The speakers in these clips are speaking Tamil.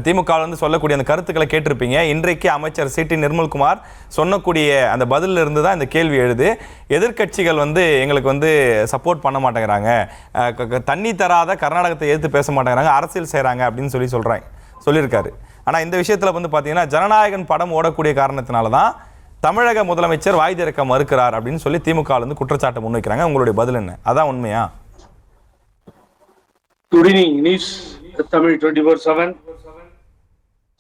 திமுக சொல்லக்கூடிய அந்த கருத்துக்களை கேட்டிருப்பீங்க. இன்றைக்கு அமைச்சர் சி.டி. நிர்மல்குமார் சொன்னக்கூடிய அந்த பதிலில் இருந்து தான் இந்த கேள்வி எழுது. எதிர்கட்சிகள் எங்களுக்கு சப்போர்ட் பண்ண மாட்டேங்கிறாங்க, தண்ணி தராத கர்நாடகத்தை எதிர்த்து பேச மாட்டேங்கிறாங்க, அரசியல் செய்கிறாங்க அப்படின்னு சொல்லியிருக்காரு. ஆனால் இந்த விஷயத்தில் பார்த்தீங்கன்னா ஜனநாயகன் படம் ஓடக்கூடிய காரணத்தினால தான் தமிழக முதலமைச்சர் வாய் திறக்க மறுக்கிறார் அப்படின்னு சொல்லி திமுக குற்றச்சாட்டை முன்வைக்கிறாங்க. உங்களுடைய பதில் என்ன? அதான் உண்மையா? Good evening news Tamil 24/7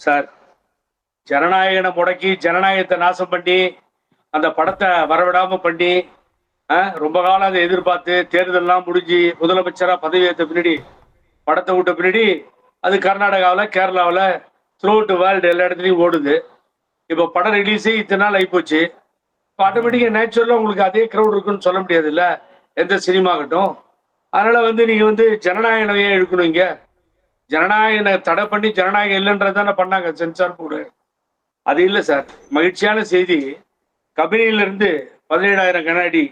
sir. ஜனநாயகனை முடக்கி ஜனநாயகத்தை நாசம் பண்ணி அந்த படத்தை வரவிடாம பண்ணி ரொம்ப காலம் அதை எதிர்பார்த்து தேர்தல்லாம் முடிஞ்சு முதலமைச்சரா பதவி ஏற்ற பின்னாடி படத்தை விட்ட பின்னாடி அது கர்நாடகாவில், கேரளாவில், த்ரூ அவுட் வேர்ல்டு எல்லா இடத்துலையும் ஓடுது. இப்போ படம் ரிலீஸே இத்தனை நாள் ஆகிப்போச்சு. இப்போ ஆட்டோமேட்டிக்காக நேச்சுரலாக உங்களுக்கு அதே க்ரௌட் இருக்குன்னு சொல்ல முடியாது இல்லை, எந்த சினிமா ஆகட்டும். அதனால் நீங்கள் ஜனநாயகனையே இழுக்கணும். இங்கே ஜனநாயகனை தடை பண்ணி ஜனநாயகம் இல்லைன்றது தானே பண்ணாங்க சென்சார் போர்டு. அது இல்லை சார். மகிழ்ச்சியான செய்தி, கபினியிலிருந்து 17,000 கனஅடி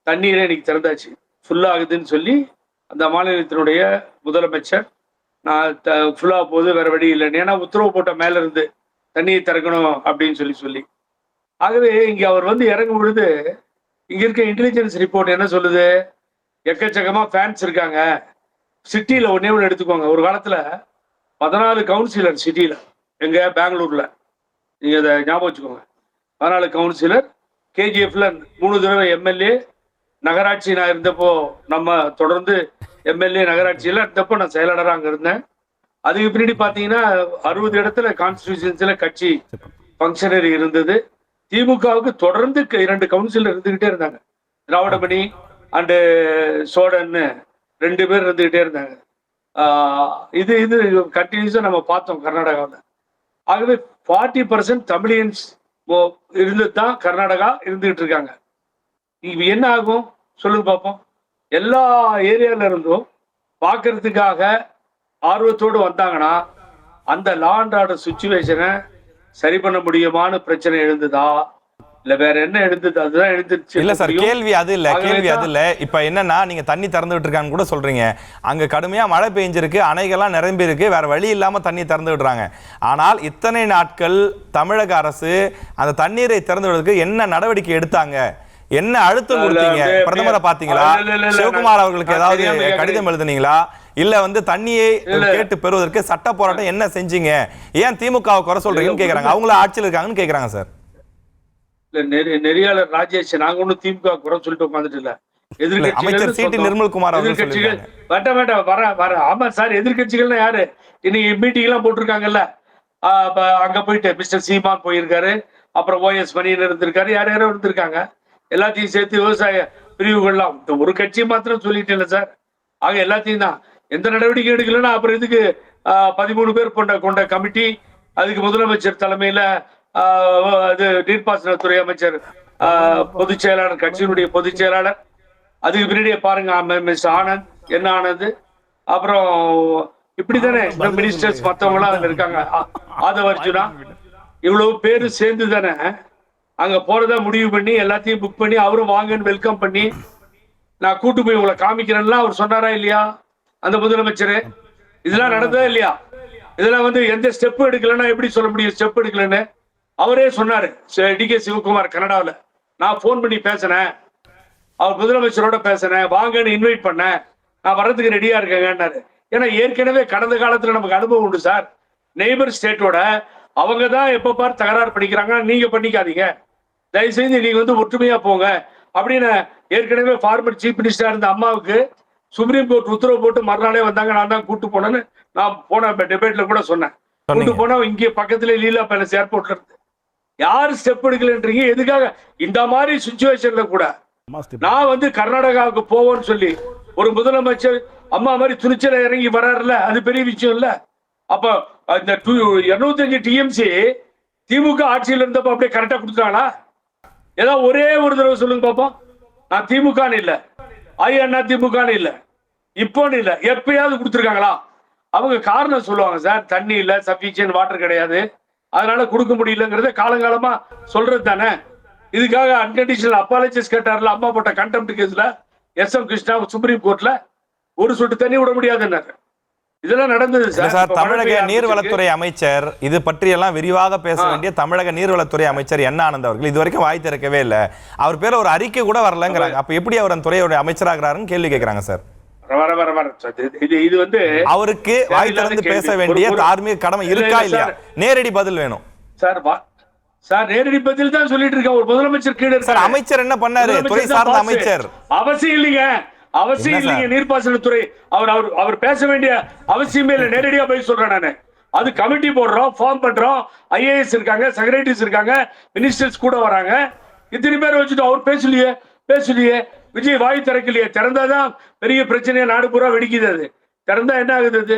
தண்ணீரை இன்னைக்கு திறந்தாச்சு, ஃபுல்லாகுதுன்னு சொல்லி அந்த மாநிலத்தினுடைய முதலமைச்சர் நான் ஃபுல்லாக போகுது வேற வழி இல்லைன்னு, ஏன்னா உத்தரவு போட்ட மேலே இருந்து தண்ணியை திறக்கணும் அப்படின்னு சொல்லி. ஆகவே இங்கே அவர் இறங்கும் பொழுது இங்கே இருக்க இன்டெலிஜென்ஸ் ரிப்போர்ட் என்ன சொல்லுது? எக்கச்சக்கமாக ஃபேன்ஸ் இருக்காங்க. சிட்டியில் ஒன்னே ஒன்று எடுத்துக்கோங்க, ஒரு காலத்தில் 14 கவுன்சிலர் சிட்டியில், எங்கள் பெங்களூரில், நீங்கள் அதை ஞாபகம் வச்சுக்கோங்க. 14 கவுன்சிலர், கேஜிஎஃப்ல 3 தடவை எம்எல்ஏ, நகராட்சி நான் இருந்தப்போ நம்ம தொடர்ந்து எம்எல்ஏ நகராட்சியில் இருந்தப்போ நான் செயலாளராக அங்கே இருந்தேன். அதுக்கு பின்னாடி பார்த்தீங்கன்னா 60 இடத்துல கான்ஸ்டிடியூஷன்ஸில் கட்சி ஃபங்க்ஷனரி இருந்தது. திமுகவுக்கு தொடர்ந்து 2 கவுன்சிலர் இருந்துகிட்டே இருந்தாங்க. திராவிடமணி அண்டு சோழன்னு 2 பேர் இருந்துகிட்டே இருந்தாங்க. இது கண்டினியூஸாக நம்ம பார்த்தோம் கர்நாடகாவில். ஆகவே 40% தமிழியன்ஸ் இருந்து தான் கர்நாடகா இருந்துகிட்டு இருக்காங்க. இப்போ என்ன ஆகும் சொல்லுங்க பார்ப்போம். எல்லா ஏரியால இருந்தும் பார்க்கறதுக்காக ஆர்வத்தோடு வந்தாங்கன்னா அந்த லா அண்ட் ஆர்டர் சிச்சுவேஷனை சரி பண்ண முடியுமான்னு பிரச்சனை எழுந்துதா இல்ல வேற என்ன எழுந்துது? அதுதான் எழுந்துச்சு. இல்ல சார், கேள்வி அது இல்ல. இப்ப என்னன்னா, நீங்க தண்ணி திறந்து விட்டுருக்கான்னு கூட சொல்றீங்க. அங்க கடுமையா மழை பெஞ்சிருக்கு, அணைகள்லாம் நிரம்பி இருக்கு, வேற வழி இல்லாம தண்ணி திறந்து விடுறாங்க. ஆனால் இத்தனை நாட்கள் தமிழக அரசு அந்த தண்ணீரை திறந்து விடுறதுக்கு என்ன நடவடிக்கை எடுத்தாங்க? என்ன அழுத்தம் கொடுத்தீங்க? பிரதமரை பாத்தீங்களா? சிவகுமார் அவர்களுக்கு ஏதாவது கடிதம் எழுதுனீங்களா? இல்ல தண்ணியை கேட்டு பெறுவதற்கு சட்ட போராட்டம் என்ன செஞ்சீங்க? ஏன் திமுகவை குறை சொல்றீங்கன்னு கேக்குறாங்க. அவங்கள ஆட்சியில் இருக்காங்கன்னு கேக்குறாங்க சார். நெறியாளர் ராஜேஷ், நாங்க ஒன்னும் திமுக குறை சொல்லிட்டு உட்காந்துட்டு இல்ல. அமைச்சர் சி.டி. நிர்மல்குமார் எதிர்கட்சிகள் வர ஆமா சார். எதிர்கட்சிகள்னா யாரு? இன்னைக்கு மீட்டிங் எல்லாம் போட்டிருக்காங்கல்ல, அங்க போயிட்டு மிஸ்டர் சீமான் போயிருக்காரு, அப்புறம் OS மணியன் இருந்திருக்காரு, யாரும் இருந்திருக்காங்க. எல்லாத்தையும் சேர்த்து விவசாய பிரிவுகள்லாம் ஒரு கட்சி மாத்திரம் சொல்லிட்டு இல்லை சார். ஆக எல்லாத்தையும் தான். எந்த நடவடிக்கை எடுக்கலன்னா அப்புறம் இதுக்கு 13 பேர் கொண்ட கமிட்டி, அதுக்கு முதலமைச்சர் தலைமையில நீர்ப்பாசனத்துறை அமைச்சர், பொதுச் செயலாளர், கட்சியினுடைய பொதுச் செயலாளர், அதுக்கு பின்னாடியே பாருங்க மிஸ்டர் ஆனந்த், என்ன ஆனந்த், அப்புறம் இப்படித்தானே மினிஸ்டர்ஸ் மற்றவங்களாம் அதுல இருக்காங்க, ஆதவ அர்ஜுனா, இவ்வளவு பேரு சேர்ந்து தானே அங்க போறதா முடிவு பண்ணி எல்லாத்தையும் புக் பண்ணி அவரும் வாங்கன்னு வெல்கம் பண்ணி நான் கூட்டு போய் உங்களை காமிக்கிறேன்னா அவர் சொன்னாரா இல்லையா அந்த முதலமைச்சர்? இதெல்லாம் நடந்ததா இல்லையா? இதெல்லாம் எந்த ஸ்டெப் எடுக்கலன்னா எப்படி சொல்ல முடியும் ஸ்டெப் எடுக்கலன்னு? அவரே சொன்னாரு. டி.கே. சிவகுமார் கனடாவில் நான் போன் பண்ணி பேசினேன், அவர் முதலமைச்சரோட பேசினேன், வாங்கன்னு இன்வைட் பண்ணேன், நான் வர்றதுக்கு ரெடியா இருக்கேங்கன்னாரு. ஏன்னா ஏற்கனவே கடந்த காலத்துல நமக்கு அனுபவம் உண்டு சார். நெய்பர் ஸ்டேட்டோட அவங்க தான் எப்ப பாரு தகராறு பண்ணிக்கிறாங்க, நீங்க பண்ணிக்காதீங்க, தயவுசெய்து நீங்க ஒற்றுமையா போங்க அப்படின்னு ஏற்கனவே ஃபார்மர் சீஃப் மினிஸ்டரா இருந்த அம்மாவுக்கு சுப்ரீம் கோர்ட் உத்தரவு போட்டு மறுநாளே வந்தாங்க. நான் தான் கூட்டு போனேன்னு நான் போன டிபேட்ல கூட சொன்னேன். கூட்டு போனா இங்கே பக்கத்துல லீலா பேலஸ் ஏர்போர்ட்ல இருந்து யாரு ஸ்டெப் எடுக்கலன்றீங்க? எதுக்காக இந்த மாதிரி சிச்சுவேஷன்ல கூட நான் கர்நாடகாவுக்கு போவோன்னு சொல்லி ஒரு முதலமைச்சர் அம்மா மாதிரி துணிச்சல இறங்கி வர்றாருல, அது பெரிய விஷயம் இல்ல. அப்ப இந்த 205 டிஎம்சி திமுக ஆட்சியில் இருந்தப்ப அப்படியே கரெக்டா கொடுத்தாங்களா? ஏதாவது ஒரே ஒரு தடவை சொல்லுங்க பாப்போம். நான் திமுகன்னு இல்ல, அண்ணா திமுகன்னு இல்ல, இப்போன்னு இல்ல, எப்பயாவது கொடுத்துருக்காங்களா? அவங்க காரணம் சொல்லுவாங்க சார், தண்ணி இல்ல, சஃபிஷியன்ட் வாட்டர் கிடையாது, அதனால கொடுக்க முடியலங்கிறத காலங்காலமா சொல்றது தானே. இதுக்காக அன்கண்டிஷனல் அப்பாலஜிஸ் கேட்டார்ல அம்மா போட்ட கண்டெம்ட் கேஸ்ல, எஸ்.எம். கிருஷ்ணா சுப்ரீம் கோர்ட்ல ஒரு சொட்டு தண்ணி விட முடியாதுன்னாரு. இதெல்லாம் நடந்தது சார். சார். தமிழக நீர்வளத்துறை அமைச்சர் இது பற்றியெல்லாம் விரிவாக பேச வேண்டிய தமிழக நீர்வளத்துறை அமைச்சர் என் ஆனந்த் அவர்கள் இதுவரைக்கும் வாய் திறக்கவே இல்லை. அவர் பேர்ல ஒரு அறிக்கை கூட வரலங்கிறாங்க. அப்ப எப்படி அவர் அந்த துறையோட அமைச்சராகிறாருன்னு கேள்வி கேட்கிறாங்க சார். இது வந்து அவருக்கு வாய் திறந்து பேச வேண்டிய தார்மீக கடமை இருக்கா இல்லையா? நேரடி பதில் வேணும் சார். சார் நேரடி பதில் தான் சொல்லிட்டு இருக்கேன். ஒரு முதலமைச்சர் கீழே சார் அமைச்சர் என்ன பண்ணாரு? துறை சார்ந்த அமைச்சர். அவசியம் இல்லைங்க, அவசியம் இல்லைங்க. நீர்ப்பாசனத்துறை அவர் பேச வேண்டிய அவசியமே இல்லை. நேரடியா போய் சொல்றேன் நானு. அது கமிட்டி போடுறோம், ஃபார்ம் பண்றோம். IAS இருக்காங்க, செக்ரட்டரிஸ் இருக்காங்க, மினிஸ்டர்ஸ் கூட வராங்க. இத்தனை பேர் வச்சுட்டு அவர் பேசலையே. விஜய் வாய் திறக்கலையே. திறந்தாதான் பெரிய பிரச்சனையா நாடு பூரா வெடிக்குது. அது திறந்தா என்ன ஆகுது? அது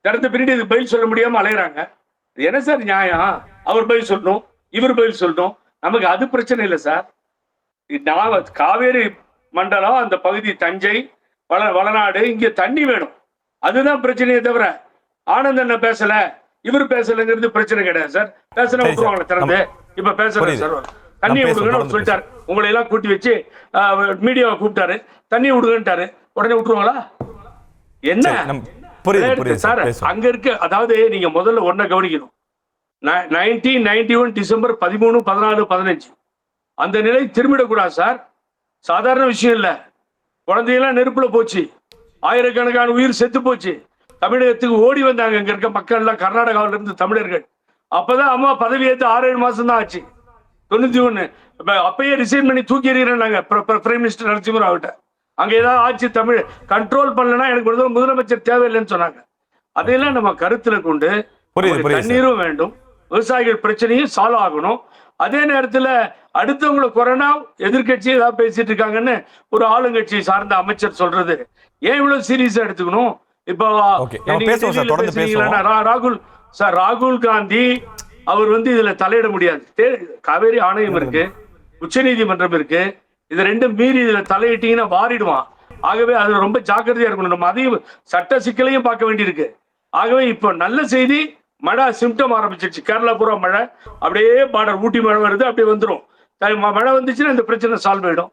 திறந்த பின்னாடி இது பதில் சொல்ல முடியாம அலையறாங்க. என்ன சார் நியாயம்? அவர் பதில் சொல்லணும், இவர் பதில் சொல்லணும். நமக்கு அது பிரச்சனை இல்லை சார். காவேரி மண்டலம் அந்த பகுதி, தஞ்சை, வளநாடு, இங்க தண்ணி வேணும். அதுதான் பிரச்சனையே தவிர ஆனந்த் என்ன பேசல, இவர் பேசலங்கிறது பிரச்சனை கிடையாது சார். பேசல விட்டுருவாங்களே திறந்து. இப்ப பேசுறேன் சார். தண்ணியை விடுங்கன்னு சொல்லிட்டாரு. உங்களை எல்லாம் கூட்டி வச்சு மீடியாவை கூப்பிட்டாரு, தண்ணியை விடுங்கன்ட்டாரு. உடனே விட்டுருவாங்களா? என்ன சார் அங்க இருக்கு? அதாவது நீங்க முதல்ல ஒன்ன கவனிக்கணும். 1991 டிசம்பர் 13, 14, 15 அந்த நிலை திரும்பிடக்கூடாது சார். சாதாரண விஷயம் இல்ல. குழந்தையெல்லாம் நெருப்புல போச்சு, ஆயிரக்கணக்கான உயிர் செத்து போச்சு. தமிழகத்துக்கு ஓடி வந்தாங்க இங்க இருக்க மக்கள் எல்லாம், கர்நாடகாவில இருந்து தமிழர்கள். அப்பதான் அம்மா பதவி ஏற்று 6-7 மாசம் தான் ஆச்சு. 91 அப்பயே ரிசைன் பண்ணி தூக்கி எறிகிறாங்க பிரைம் மினிஸ்டர் நரசிம்மராவ் கிட்ட. அங்க ஏதாவது ஆட்சி தமிழ் கண்ட்ரோல் பண்ணலன்னா எனக்கு முதலமைச்சர் தேவையில்லைன்னு சொன்னாங்க. அதையெல்லாம் நம்ம கருத்துல கொண்டு தண்ணீரும் வேண்டும், விவசாயிகள் பிரச்சனையும் சால்வ் ஆகணும். அதே நேரத்துல அடுத்தவங்களை கொரோனா எதிர்கட்சி ஏதாவது பேசிட்டு இருக்காங்கன்னு ஒரு ஆளுங்கட்சி சார்ந்த அமைச்சர் சொல்றது ஏன் இவ்வளவு சீரியஸா எடுத்துக்கணும்? இப்போ ராகுல் காந்தி அவர் இதுல தலையிட முடியாது. காவேரி ஆணையம் இருக்கு, உச்ச நீதிமன்றம் இருக்கு. இது ரெண்டும் மீறி இதுல தலையிட்டீங்கன்னா வாரிடுவான். ஆகவே அது ரொம்ப ஜாக்கிரதையா இருக்கணும். நம்ம அதையும் சட்ட சிக்கலையும் பார்க்க வேண்டியிருக்கு. ஆகவே இப்போ நல்ல செய்தி, மழை சிம்டம் ஆரம்பிச்சிருச்சு. கேரளா பூரா மழை, அப்படியே பார்டர் ஊட்டி மழை வருது, அப்படியே வந்துடும். மழை வந்துச்சுன்னா இந்த பிரச்சனை சால்வ் ஆயிடும்.